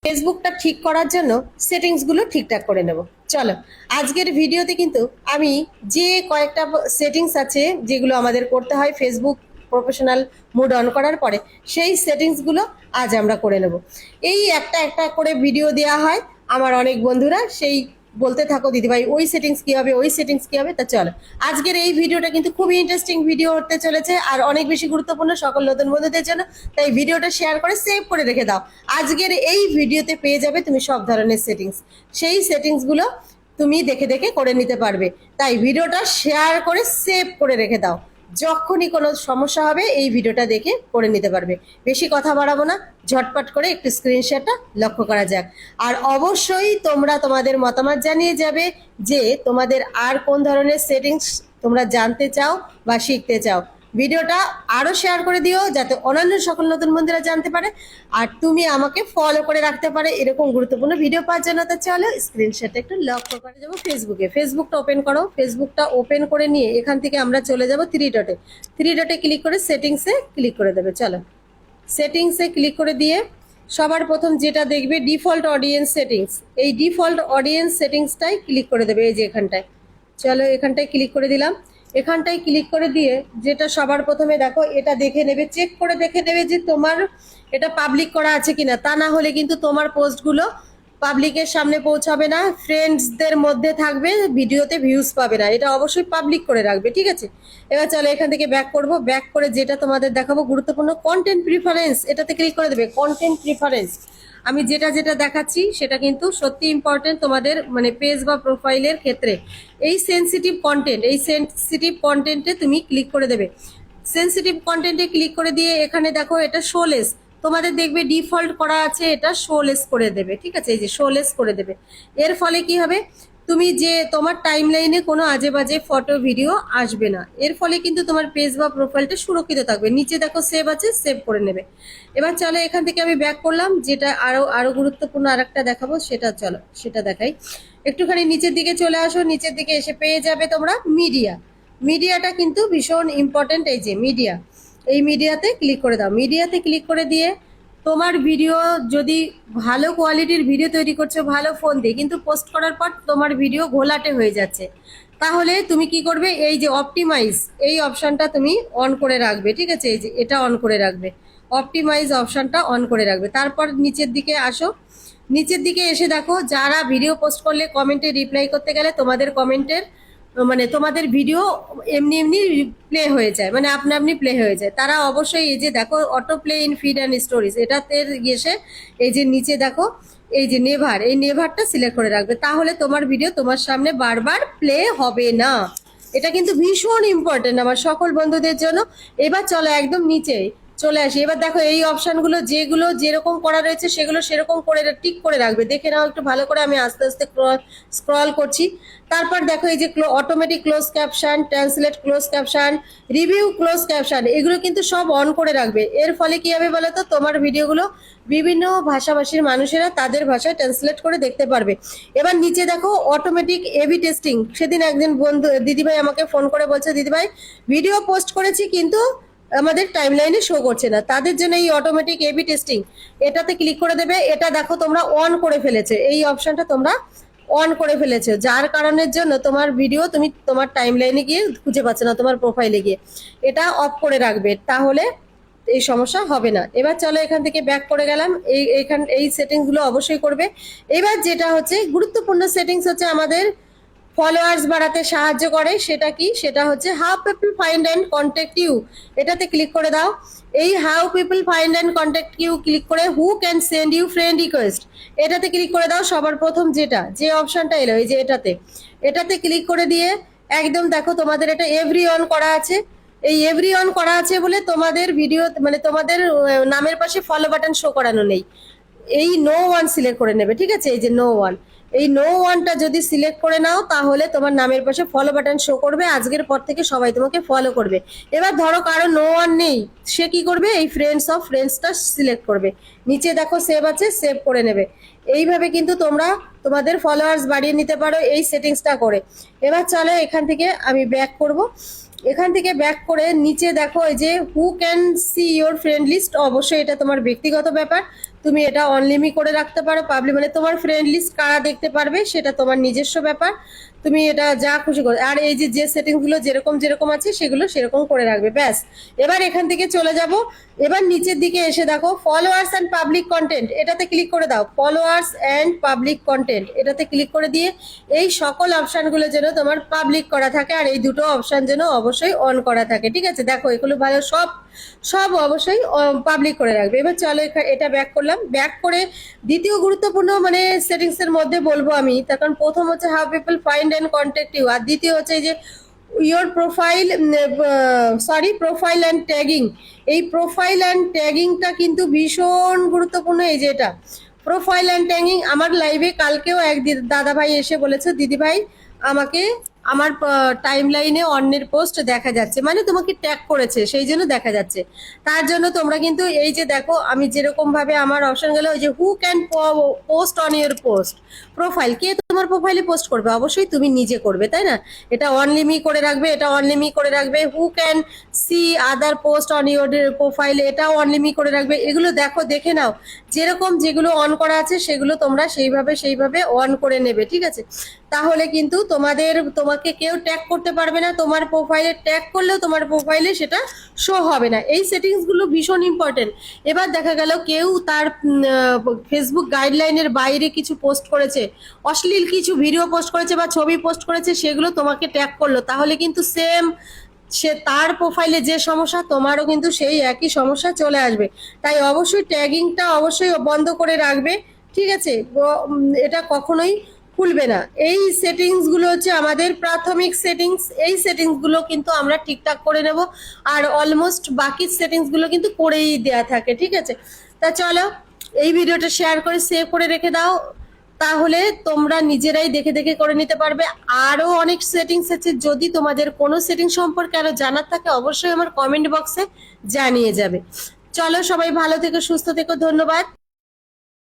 ফেসবুকটা ঠিক করার জন্য সেটিংসগুলো ঠিকঠাক করে নেব। চলো, আজকের ভিডিওতে কিন্তু আমি যে কয়েকটা সেটিংস আছে যেগুলো আমাদের করতে হয় ফেসবুক প্রফেশনাল মোড অন করার পরে, সেই সেটিংসগুলো আজ আমরা করে নেব। এই একটা একটা করে ভিডিও দেওয়া হয়, আমার অনেক বন্ধুরা সেই বলতে থাকো দিদিভাই ওই সেটিংস কি হবে, ওই সেটিংস কি হবে। তা চলো, আজকের এই ভিডিওটা কিন্তু খুবই ইন্টারেস্টিং ভিডিও হতে চলেছে আর অনেক বেশি গুরুত্বপূর্ণ সকল নতুন বন্ধুদের জন্য। তাই ভিডিওটা শেয়ার করে সেভ করে রেখে দাও। আজকের এই ভিডিওতে পেয়ে যাবে তুমি সব ধরনের সেটিংস, সেই সেটিংসগুলো তুমি দেখে দেখে করে নিতে পারবে। তাই ভিডিওটা শেয়ার করে সেভ করে রেখে দাও, যখনই কোনো সমস্যা হবে এই ভিডিওটা দেখে করে নিতে পারবে। বেশি কথা বাড়াবো না, ঝটপট করে একটু স্ক্রিনশটটা লক্ষ্য করা যাক। আর অবশ্যই তোমরা তোমাদের মতামত জানিয়ে যাবে যে তোমাদের আর কোন ধরনের সেটিংস তোমরা জানতে চাও বা শিখতে চাও। ভিডিওটা আরো শেয়ার করে দিও যাতে অন্যান্য সকল নতুন বন্ধুরা জানতে পারে আর তুমি আমাকে ফলো করে রাখতে পারে এরকম গুরুত্বপূর্ণ ভিডিও পাওয়ার জন্য। তো চলো স্ক্রিনশটটা একটু লক্ষ্য করে যাবো ফেসবুকে। ফেসবুকটা ওপেন করো, ফেসবুকটা ওপেন করে নিয়ে এখান থেকে আমরা চলে যাব থ্রি ডটে ক্লিক করে সেটিংসে ক্লিক করে দেবে। চলো, সেটিংসে ক্লিক করে দিয়ে সবার প্রথম যেটা দেখবে ডিফল্ট অডিয়েন্স সেটিংস, এই ডিফল্ট অডিয়েন্স সেটিংসটাই ক্লিক করে দেবে। এই যে এখানটায়, চলো এখানটায় ক্লিক করে দিলাম। এখানটায় ক্লিক করে দিয়ে যেটা সবার প্রথমে দেখো, এটা দেখে নেবে, চেক করে দেখে নেবে যে তোমার এটা পাবলিক করা আছে কিনা। তা না হলে কিন্তু তোমার পোস্টগুলো পাবলিকের সামনে পৌঁছাবে না, ফ্রেন্ডসদের মধ্যে থাকবে, ভিডিওতে ভিউজ পাবে না। এটা অবশ্যই পাবলিক করে রাখবে, ঠিক আছে। এবার চলো এখান থেকে ব্যাক করব, ব্যাক করে যেটা তোমাদের দেখাবো গুরুত্বপূর্ণ কন্টেন্ট প্রিফারেন্স, এটাতে ক্লিক করে দেবে। কন্টেন্ট প্রিফারেন্স আমি যেটা যেটা দেখাচ্ছি সেটা কিন্তু সত্যি ইম্পর্টেন্ট তোমাদের মানে পেজ বা প্রোফাইলের ক্ষেত্রে। এই সেন্সিটিভ কন্টেন্টে তুমি ক্লিক করে দেবে। সেন্সিটিভ কন্টেন্টে ক্লিক করে দিয়ে এখানে দেখো এটা শোলেস, তোমাদের দেখবে ডিফল্ট করা আছে, এটা শোলেস করে দেবে, ঠিক আছে। এই যে শোলেস করে দেবে। এর ফলে কি হবে, তুমি যে তোমার টাইমলাইনে কোনো আজে বাজে ফটো ভিডিও আসবে না। এর ফলে কিন্তু তোমার পেজ বা প্রোফাইলটা সুরক্ষিত থাকবে। নিচে দেখো সেভ আছে, সেভ করে নেবে। এবার চলো এখান থেকে আমি ব্যাক করলাম, যেটা আরো আরো গুরুত্বপূর্ণ আরেকটা দেখাবো সেটা, চলো সেটা দেখাই। একটুখানি নিচের দিকে চলে আসো, নিচের দিকে এসে পেয়ে যাবে তোমরা মিডিয়া। মিডিয়াটা কিন্তু ভীষণ ইম্পর্টেন্ট। এই যে মিডিয়া, এই মিডিয়াতে ক্লিক করে দাও। মিডিয়াতে ক্লিক করে দিয়ে তোমার ভিডিও যদি ভালো কোয়ালিটির ভিডিও তৈরি করছো ভালো ফোন দিয়ে, কিন্তু পোস্ট করার পর তোমার ভিডিও ঘোলাটে হয়ে যাচ্ছে, তাহলে তুমি কি করবে, এই যে অপটিমাইজ এই অপশনটা তুমি অন করে রাখবে, ঠিক আছে। এই যে এটা অন করে রাখবে, অপটিমাইজ অপশনটা অন করে রাখবে। তারপর নিচের দিকে আসো, নিচের দিকে এসে দেখো যারা ভিডিও পোস্ট করলে কমেন্টে রিপ্লাই করতে গেলে তোমাদের কমেন্টের মানে তোমাদের ভিডিও এমনি এমনি প্লে হয়ে যায়, মানে আপনা আপনি প্লে হয়ে যায়, তারা অবশ্যই এই যে দেখো auto play in feed and stories, এটাতে এসে এই যে নিচে দেখো এই যে নেভার, এই নেভারটা সিলেক্ট করে রাখবে। তাহলে তোমার ভিডিও তোমার সামনে বারবার প্লে হবে না। এটা কিন্তু ভীষণ ইম্পর্টেন্ট আমার সকল বন্ধুদের জন্য। এবার চলো একদম নিচে চলে আসি। এবার দেখো এই অপশনগুলো যেগুলো যেরকম করা রয়েছে সেগুলো সেরকম করে টিক করে রাখবে। দেখে নাও একটু ভালো করে, আমি আস্তে আস্তে স্ক্রল করছি। তারপর দেখো এই যে automatic close caption, translate close caption, review close caption, এগুলো কিন্তু সব অন করে রাখবে। এর ফলে কি হবে বলো তো, তোমার ভিডিওগুলো বিভিন্ন ভাষাভাষীর মানুষেরা তাদের ভাষায় ট্রান্সলেট করে দেখতে পারবে। এবার নিচে দেখো অটোমেটিক এবি টেস্টিং। সেদিন একজন বন্ধু দিদিভাই আমাকে ফোন করে বলছে, দিদিভাই ভিডিও পোস্ট করেছি কিন্তু আমাদের টাইমলাইনে শো করছে না, তাদের জন্য এই অটোমেটিক এবি টেস্টিং, এটাতে ক্লিক করে দেবে। এটা দেখো তোমরা অন করে ফেলেছে, এই অপশনটা তোমরা অন করে ফেলেছে, যার কারণের জন্য তোমার ভিডিও তুমি তোমার টাইমলাইনে গিয়ে খুঁজে পাচ্ছ না, তোমার প্রোফাইলে গিয়ে। এটা অফ করে রাখবে, তাহলে এই সমস্যা হবে না। এবার চলো এখান থেকে ব্যাক করে গেলাম, এই সেটিংস গুলো অবশ্যই করবে। এবার যেটা হচ্ছে গুরুত্বপূর্ণ সেটিংস হচ্ছে আমাদের ফলোয়ার্স বাড়াতে সাহায্য করে, সেটা কি, সেটা হচ্ছে how people find and contact you, এটাতে ক্লিক করে দাও। এই how people find and contact you click করে who can send you friend request, এটাতে ক্লিক করে দাও। সবার প্রথম যে অপশনটা এলো এই যে এটাতে ক্লিক করে দিয়ে একদম দেখো তোমাদের এটা এভরি অন করা আছে। এই এভরি অন করা আছে বলে তোমাদের ভিডিও মানে তোমাদের নামের পাশে ফলো বাটন শো করানো নেই। এই নো ওয়ান সিলেক্ট করে নেবে, ঠিক আছে। এই যে নো ওয়ান, এই নো ওয়ানটা যদি সিলেক্ট করে নাও তাহলে তোমার নামের পাশে ফলো বাটন শো করবে, আজকের পর থেকে সবাই তোমাকে ফলো করবে। এবার ধরো কারো নো ওয়ান নেই, সে কি করবে, এই ফ্রেন্ডস অফ ফ্রেন্ডসটা সিলেক্ট করবে। নিচে দেখো সেভ আছে, সেভ করে নেবে। এইভাবে কিন্তু তোমরা তোমাদের ফলোয়ার্স বাড়িয়ে নিতে পারো এই সেটিংসটা করে। এবার চলো এখান থেকে আমি ব্যাক করব। এখান থেকে ব্যাক করে নিচে দেখো এই যে who can see your friend list, অবশ্যই এটা তোমার ব্যক্তিগত ব্যাপার, তুমি এটা অনলিমি করে রাখতে পারো। পাবলিক মানে তোমার ফ্রেন্ড লিস্ট কারা দেখতে পারবে সেটা তোমার নিজস্ব ব্যাপার, তুমি এটা যা খুশি করো। আর এই যে যে সেটিংস গুলো যেরকম যেরকম আছে সেগুলো সেরকম করে রাখবে, ব্যাস। এবার এখান থেকে চলে যাব, এবার নিচের দিকে এসে দেখো ফলোয়ার্স অ্যান্ড পাবলিক কন্টেন্ট, এটাতে ক্লিক করে দাও। ফলোয়ার্স অ্যান্ড পাবলিক কন্টেন্ট এটাতে ক্লিক করে দিয়ে এই সকল অপশানগুলো যেন তোমার পাবলিক করা থাকে, আর এই দুটো অপশান যেন অবশ্যই অন করা থাকে, ঠিক আছে। দেখো এগুলো ভালো, সব সব অবশ্যই পাবলিক করে রাখবে। এবার চলো এটা ব্যাক করলাম, ব্যাক করে দ্বিতীয় গুরুত্বপূর্ণ মানে সেটিংস এর মধ্যে বলবো আমি, তার কারণ প্রথম হচ্ছে how people find and contact you, আর দ্বিতীয় হচ্ছে এই যে your profile, profile and tagging. এই প্রোফাইল অ্যান্ড ট্যাগিংটা কিন্তু ভীষণ গুরুত্বপূর্ণ। এই যে এটা প্রোফাইল অ্যান্ড ট্যাগিং, আমার লাইভে কালকেও এক দাদা ভাই এসে বলেছে, দিদি ভাই আমাকে আমার টাইম লাইনে অন্যের পোস্ট দেখা যাচ্ছে, মানে তোমাকে ট্যাগ করেছে সেই জন্য দেখা যাচ্ছে। তার জন্য তোমরা কিন্তু এই যে দেখো আমি যেরকম ভাবে আমার অপশন গেল, ওই যে who can post on your post profile, কে তোমার প্রোফাইলে পোস্ট করবে, অবশ্যই তুমি নিজে করবে, তাই না। এটা অনলিমি করে রাখবে, এটা অনলিমি করে রাখবে। হু can C other post on your profile, এটাও অনলিমি করে রাখবে। এগুলো দেখো, দেখে নাও যেরকম যেগুলো অন করা আছে সেগুলো তোমরা সেইভাবে অন করে নেবে, ঠিক আছে। তাহলে কিন্তু তোমাকে কেউ ট্যাগ করতে পারবে না, তোমার প্রোফাইলে ট্যাগ করলেও তোমার প্রোফাইলে সেটা শো হবে না। এই সেটিংসগুলো ভীষণ ইম্পর্টেন্ট। এবার দেখা গেল কেউ তার ফেসবুক গাইডলাইনের বাইরে কিছু পোস্ট করেছে, অশ্লীল কিছু ভিডিও পোস্ট করেছে বা ছবি পোস্ট করেছে, সেগুলো তোমাকে ট্যাগ করলো, তাহলে কিন্তু সেম সে তার প্রোফাইলে যে সমস্যা তোমারও কিন্তু সেই একই সমস্যা চলে আসবে। তাই অবশ্যই ট্যাগিংটা অবশ্যই বন্ধ করে রাখবে, ঠিক আছে। এটা কখনোই খুলবে না। এই সেটিংস গুলো হচ্ছে আমাদের প্রাথমিক সেটিংস, এই সেটিংস গুলো কিন্তু আমরা ঠিকঠাক করে নেব, আর অলমোস্ট বাকি সেটিংস গুলো কিন্তু করেই দেয়া থাকে, ঠিক আছে। তা চলো এই ভিডিওটা শেয়ার করে সেভ করে রেখে দাও, তাহলে তোমরা নিজেরাই দেখে দেখে করে নিতে পারবে। আরো অনেক সেটিংস আছে, যদি তোমাদের কোনো সেটিং সম্পর্কে আরো জানার থাকে অবশ্যই আমার কমেন্ট বক্সে জানিয়ে যাবে। চলো সবাই ভালো থেকো, সুস্থ থেকো, ধন্যবাদ।